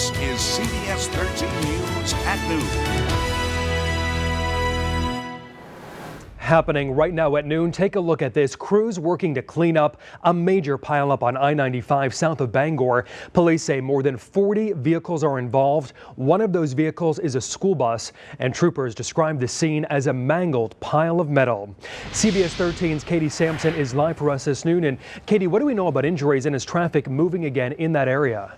This is CBS 13 News at noon. Happening right now at noon, take a look at this. Crews working to clean up a major pileup on I-95 south of Bangor. Police say more than 40 vehicles are involved. One of those vehicles is a school bus, and troopers describe the scene as a mangled pile of metal. CBS 13's Katie Sampson is live for us this noon. And Katie, what do we know about injuries and is traffic moving again in that area?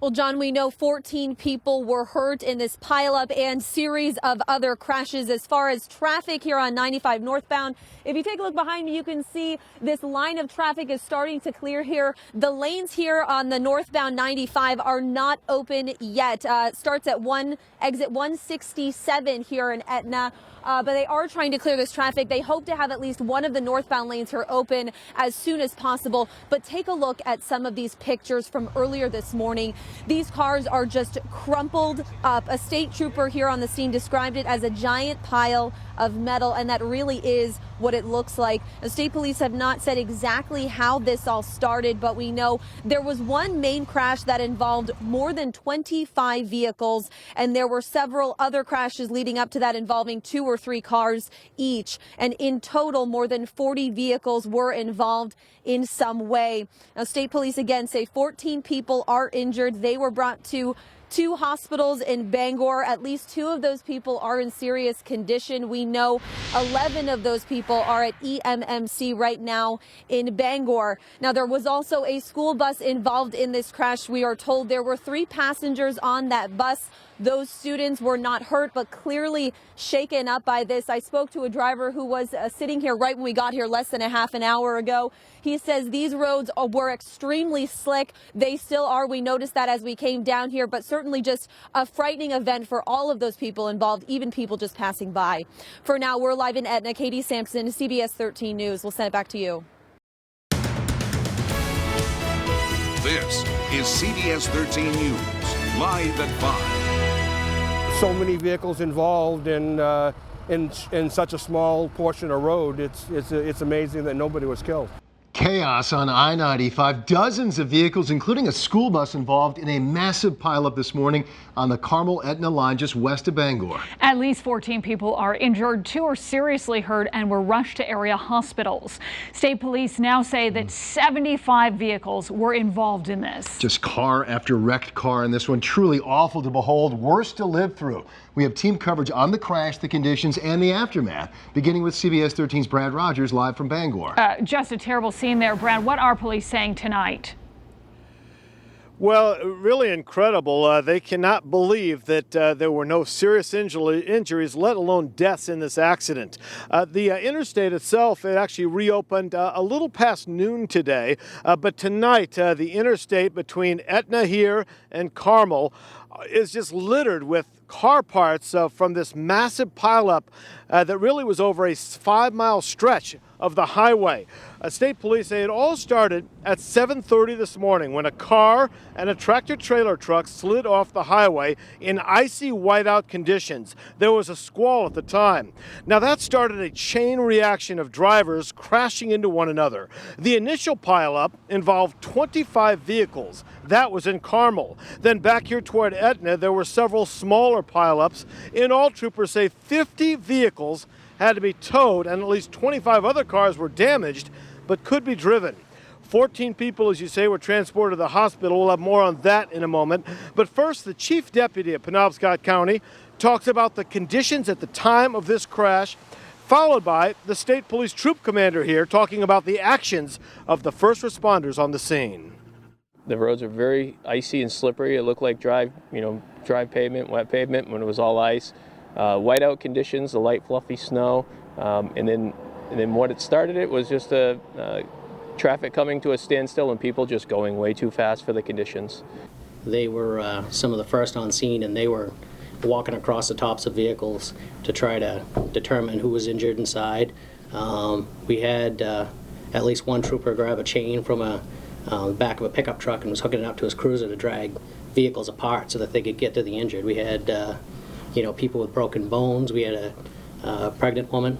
Well, John, we know 14 people were hurt in this pileup and series of other crashes. As far as traffic here on 95 northbound, if you take a look behind me, you can see this line of traffic is starting to clear here. The lanes here on the northbound 95 are not open yet. Starts at exit 167 here in Etna. But they are trying to clear this traffic. They hope to have at least one of the northbound lanes here open as soon as possible. But take a look at some of these pictures from earlier this morning. These cars are just crumpled up. A state trooper here on the scene described it as a giant pile of metal, and that really is what it looks like. The state police have not said exactly how this all started, but we know there was one main crash that involved more than 25 vehicles, and there were several other crashes leading up to that involving 2 or 3 cars each. And in total, more than 40 vehicles were involved in some way. Now, state police again say 14 people are injured. They were brought to 2 hospitals in Bangor. At least 2 of those people are in serious condition. We know 11 of those people are at EMMC right now in Bangor. Now, there was also a school bus involved in this crash. We are told there were 3 passengers on that bus. Those students were not hurt, but clearly shaken up by this. I spoke to a driver who was sitting here right when we got here less than a half an hour ago. He says these roads were extremely slick. They still are. We noticed that as we came down here, but certainly just a frightening event for all of those people involved, even people just passing by. For now, we're live in Etna. Katie Sampson, CBS 13 News. We'll send it back to you. This is CBS 13 News, live at 5. So many vehicles involved in such a small portion of road. It's amazing that nobody was killed. Chaos on I-95. Dozens of vehicles, including a school bus, involved in a massive pileup this morning on the Carmel-Etna line just west of Bangor. At least 14 people are injured, 2 are seriously hurt and were rushed to area hospitals. State police now say that 75 vehicles were involved in this. Just car after wrecked car in this one. Truly awful to behold, worse to live through. We have team coverage on the crash, the conditions, and the aftermath, beginning with CBS 13's Brad Rogers live from Bangor. Just a terrible scene there, Brad. What are police saying tonight? Well, really incredible. They cannot believe that there were no serious injuries, let alone deaths in this accident. The interstate itself, it actually reopened a little past noon today, but tonight the interstate between Etna here and Carmel is just littered with car parts from this massive pileup that really was over a 5-mile stretch of the highway. State police say it all started at 7:30 this morning when a car and a tractor-trailer truck slid off the highway in icy whiteout conditions. There was a squall at the time. Now that started a chain reaction of drivers crashing into one another. The initial pileup involved 25 vehicles. That was in Carmel. Then back here toward Etna, there were several smaller pileups. In all, troopers say 50 vehicles had to be towed and at least 25 other cars were damaged but could be driven. 14 people, as you say, were transported to the hospital. We'll have more on that in a moment. But first, the chief deputy of Penobscot County talks about the conditions at the time of this crash, followed by the state police troop commander here talking about the actions of the first responders on the scene. The roads are very icy and slippery. It looked like dry pavement, wet pavement when it was all ice. Whiteout conditions, the light fluffy snow, and then what it started it was just traffic coming to a standstill and people just going way too fast for the conditions. They were some of the first on scene, and they were walking across the tops of vehicles to try to determine who was injured inside. We had at least one trooper grab a chain from the back of a pickup truck and was hooking it up to his cruiser to drag vehicles apart so that they could get to the injured. We had people with broken bones. We had a pregnant woman.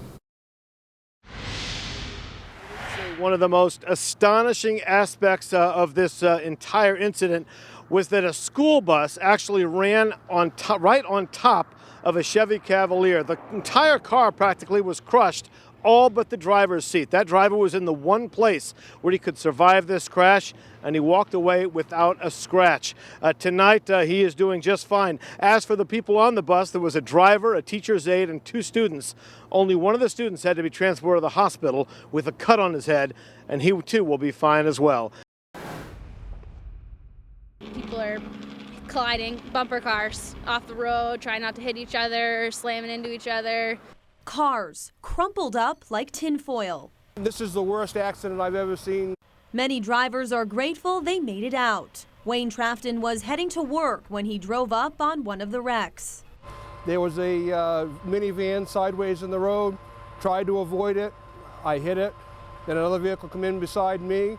one of the most astonishing aspects of this entire incident was that a school bus actually ran right on top of a Chevy Cavalier. The entire car practically was crushed, all but the driver's seat. That driver was in the one place where he could survive this crash, and he walked away without a scratch. Tonight, he is doing just fine. As for the people on the bus, there was a driver, a teacher's aide, and 2 students. Only one of the students had to be transported to the hospital with a cut on his head, and he too will be fine as well. People are colliding, bumper cars off the road, trying not to hit each other, slamming into each other. Cars crumpled up like tinfoil. This is the worst accident I've ever seen. Many drivers are grateful they made it out. Wayne Trafton was heading to work when he drove up on one of the wrecks. There was a minivan sideways in the road, tried to avoid it. I hit it, then another vehicle came in beside me.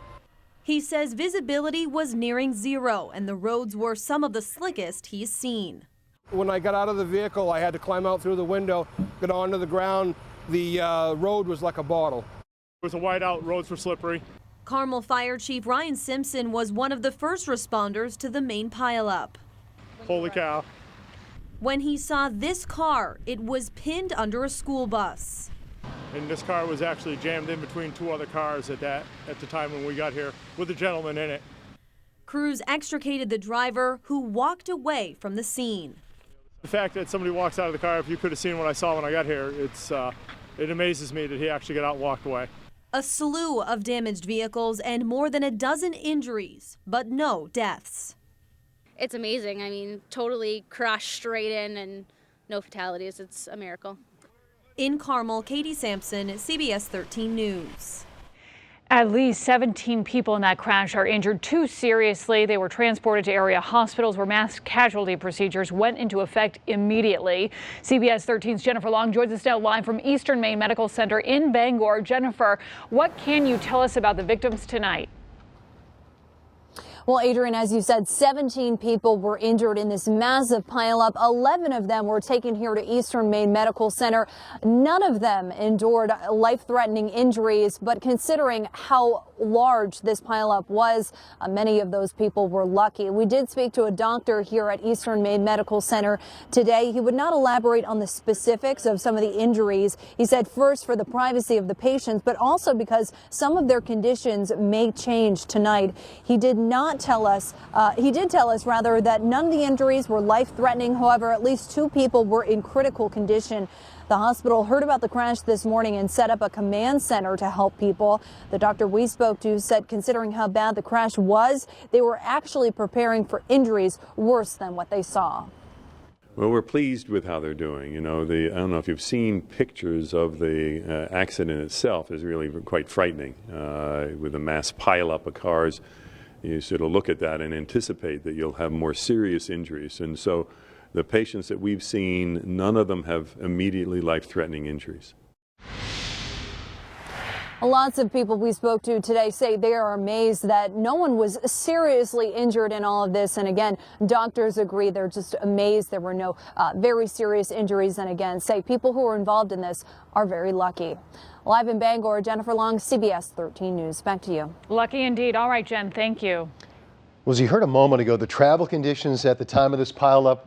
He says visibility was nearing zero and the roads were some of the slickest he's seen. When I got out of the vehicle, I had to climb out through the window, get onto the ground. The road was like a bottle. It was a whiteout, roads were slippery. Carmel Fire Chief Ryan Simpson was one of the first responders to the main pileup. Holy cow. When he saw this car, it was pinned under a school bus. And this car was actually jammed in between 2 other cars at the time when we got here with a gentleman in it. Crews extricated the driver, who walked away from the scene. The fact that somebody walks out of the car, if you could have seen what I saw when I got here, it amazes me that he actually got out and walked away. A slew of damaged vehicles and more than a dozen injuries, but no deaths. It's amazing. I mean, totally crashed straight in and no fatalities. It's a miracle. In Carmel, Katie Sampson, CBS 13 News. At least 17 people in that crash are injured, 2 seriously. They were transported to area hospitals where mass casualty procedures went into effect immediately. CBS 13's Jennifer Long joins us now live from Eastern Maine Medical Center in Bangor. Jennifer, what can you tell us about the victims tonight? Well, Adrian, as you said, 17 people were injured in this massive pileup. 11 of them were taken here to Eastern Maine Medical Center. None of them endured life-threatening injuries, but considering how large this pileup was, many of those people were lucky. We did speak to a doctor here at Eastern Maine Medical Center today. He would not elaborate on the specifics of some of the injuries. He said first for the privacy of the patients, but also because some of their conditions may change tonight. He did tell us rather that none of the injuries were life-threatening. However, at least 2 people were in critical condition. The hospital heard about the crash this morning and set up a command center to help people. The doctor we spoke to said considering how bad the crash was, they were actually preparing for injuries worse than what they saw. Well, we're pleased with how they're doing. You know, I don't know if you've seen pictures of the accident itself. Is really quite frightening with a mass pileup of cars. You sort of look at that and anticipate that you'll have more serious injuries. And so the patients that we've seen, none of them have immediately life-threatening injuries. Lots of people we spoke to today say they are amazed that no one was seriously injured in all of this. And again, doctors agree they're just amazed there were no very serious injuries. And again, say people who were involved in this are very lucky. Live in Bangor, Jennifer Long, CBS 13 News. Back to you. Lucky indeed. All right, Jen, thank you. Well, as you heard a moment ago, the travel conditions at the time of this pileup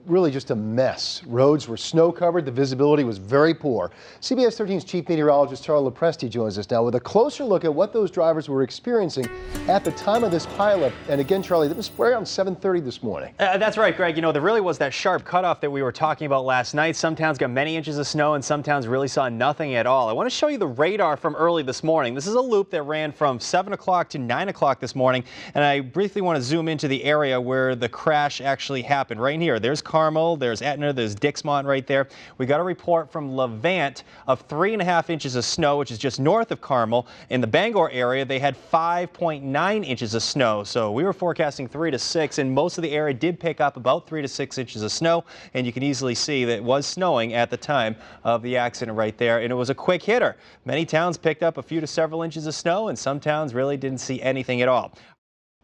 really just a mess. Roads were snow covered. The visibility was very poor. CBS 13's chief meteorologist Charlie Lopresti joins us now with a closer look at what those drivers were experiencing at the time of this pileup. And again, Charlie, that was right around 7:30 this morning. That's right, Greg. You know, there really was that sharp cutoff that we were talking about last night. Some towns got many inches of snow and some towns really saw nothing at all. I want to show you the radar from early this morning. This is a loop that ran from 7 o'clock to 9 o'clock this morning. And I briefly want to zoom into the area where the crash actually happened. Right here, there's Carmel, there's Etna, there's Dixmont right there. We got a report from Levant of 3.5 inches of snow, which is just north of Carmel. In the Bangor area, they had 5.9 inches of snow. So we were forecasting 3 to 6, and most of the area did pick up about 3 to 6 inches of snow. And you can easily see that it was snowing at the time of the accident right there. And it was a quick hitter. Many towns picked up a few to several inches of snow, and some towns really didn't see anything at all.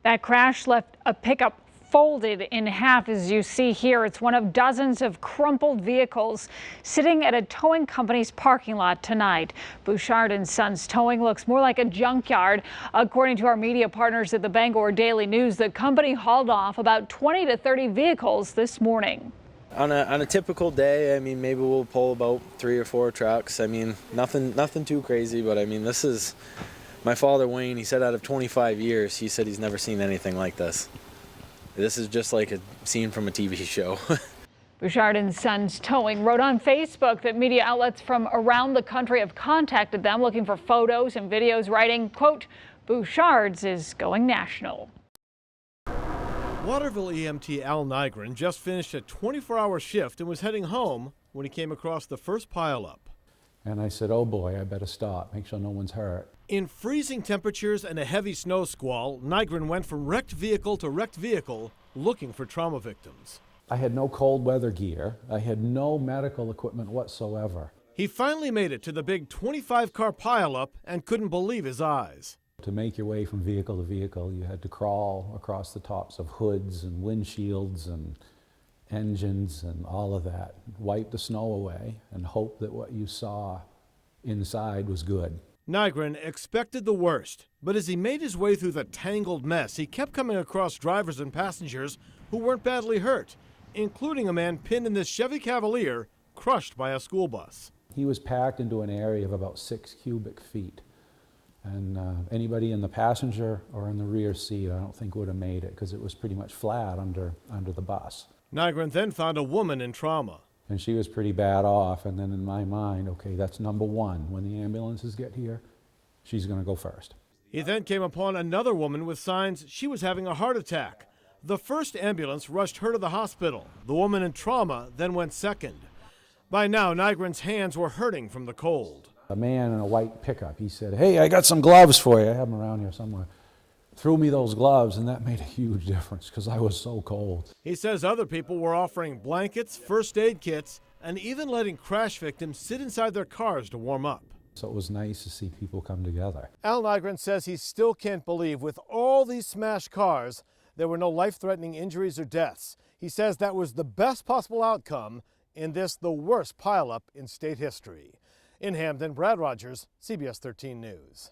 That crash left a pickup folded in half, as you see here. It's one of dozens of crumpled vehicles sitting at a towing company's parking lot tonight. Bouchard & Sons Towing looks more like a junkyard. According to our media partners at the Bangor Daily News, the company hauled off about 20 to 30 vehicles this morning. On a typical day, I mean, maybe we'll pull about 3 or 4 trucks. I mean, nothing too crazy, but I mean, this is my father, Wayne. He said out of 25 years, he said he's never seen anything like this. This is just like a scene from a TV show. Bouchard & Sons Towing wrote on Facebook that media outlets from around the country have contacted them looking for photos and videos, writing, quote, "Bouchard's is going national." Waterville EMT Al Nygren just finished a 24-hour shift and was heading home when he came across the first pileup. And I said, oh boy, I better stop, make sure no one's hurt. In freezing temperatures and a heavy snow squall, Nygren went from wrecked vehicle to wrecked vehicle looking for trauma victims. I had no cold weather gear. I had no medical equipment whatsoever. He finally made it to the big 25-car pileup and couldn't believe his eyes. To make your way from vehicle to vehicle, you had to crawl across the tops of hoods and windshields and engines and all of that. Wipe the snow away and hope that what you saw inside was good. Nygren expected the worst, but as he made his way through the tangled mess, he kept coming across drivers and passengers who weren't badly hurt, including a man pinned in this Chevy Cavalier crushed by a school bus. He was packed into an area of about 6 cubic feet. And anybody in the passenger or in the rear seat, I don't think would have made it because it was pretty much flat under the bus. Nygren then found a woman in trauma. And she was pretty bad off. And then in my mind, okay, that's number one. When the ambulances get here, she's going to go first. He then came upon another woman with signs she was having a heart attack. The first ambulance rushed her to the hospital. The woman in trauma then went second. By now, Nygren's hands were hurting from the cold. A man in a white pickup, he said, hey, I got some gloves for you. I have them around here somewhere. Threw me those gloves, and that made a huge difference because I was so cold. He says other people were offering blankets, first aid kits, and even letting crash victims sit inside their cars to warm up. So it was nice to see people come together. Al Nygren says he still can't believe with all these smashed cars, there were no life-threatening injuries or deaths. He says that was the best possible outcome in this, the worst pileup in state history. In Hamden, Brad Rogers, CBS 13 News.